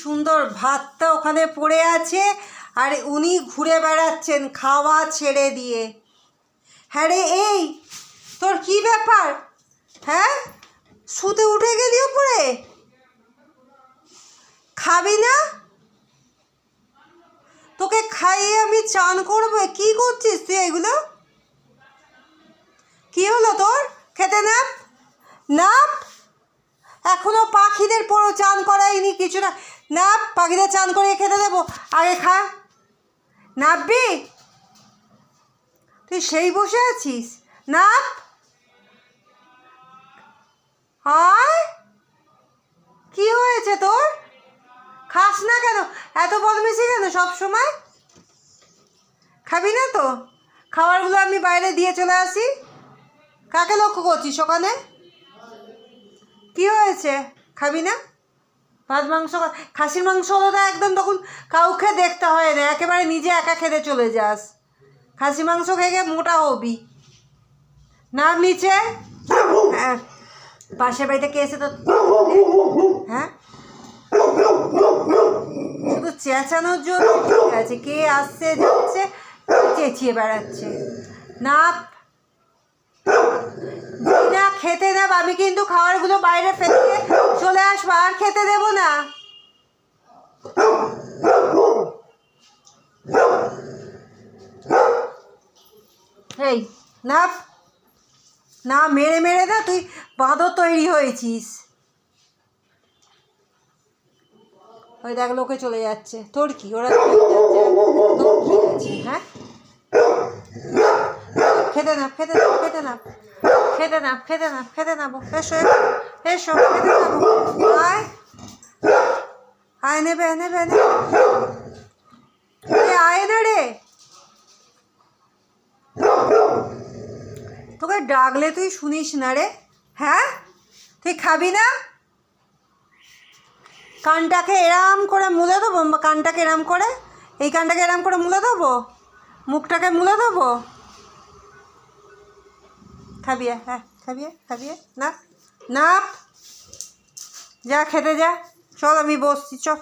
সুন্দর ভাতটা ওখানে পড়ে আছে আর উনি ঘুরে বেড়াচ্ছেন খাওয়া ছেড়ে দিয়ে। হ্যাঁ রে, এই তোর কি ব্যাপার? হ্যাঁ, শুতে উঠে গেলি উপরে? খাবি না? তোকে খাইয়ে আমি চান করবো। কি করছিস তুই এগুলো? কি হলো তোর? খেতে নাপ, নাপ। এখনো পাখিদের পরও চান করাইনি, কিছু না। নাপ, পাখিদের চান করিয়ে খেতে দেবো, আগে খা। নাপবি? তুই সেই বসে আছিস? নাপ, আয়। কি হয়েছে তোর? খাস না কেন? এত বদমেশি কেন সব সময়? খাবি না তো? খাবারগুলো আমি বাইরে দিয়ে চলে আসি। কাকে লক্ষ্য করছিস ওখানে? কি হয়েছে? খাবি না? ভাত মাংস, খাসির মাংস হলে তো একদম তখন কাউকে দেখতে হয় না, একেবারে নিজে একা খেতে চলে যাস। খাসি মাংস খেয়ে মোটা হবি। নাম নিচে। হ্যাঁ, পাশের বাড়িতে কে এসে তো? হ্যাঁ, শুধু চেঁচানোর জন্য ঠিক আছে, কে আসছে যাচ্ছে চেঁচিয়ে বেড়াচ্ছে। নাপ, না খেতে নাপ, আমি কিন্তু খাবারগুলো বাইরে ফেলে চলে আসবো, আর খেতে দেবো না। এই নাপ, না মেরে মেরে না তুই বাঁদর তৈরি হয়েছিস। ওই দেখ লোকে চলে যাচ্ছে, তোর কি? ওরা তোর কি আছে? হ্যাঁ, খেতে নাপ, খেতে নাপ, খেতে নাপ, খেতে নাপ, খেতে নাপ, খেতে নাবো। এসো এসো, খেতে নাবো। আয় আয়, নেবে নেবে নেবে, আয় না রে। তোকে ডাকলে তুই শুনিস না রে? হ্যাঁ, তুই খাবি না? কানটাকে এরাম করে মুলে দেবো, কানটাকে এরাম করে, এই কানটাকে এরাম করে মুলে দেবো, মুখটাকে মুলে দেবো। খাবি? হ্যাঁ খাবি, খাবি না? নাপ, যা খেতে যা। চল, আমি বসছি, চল।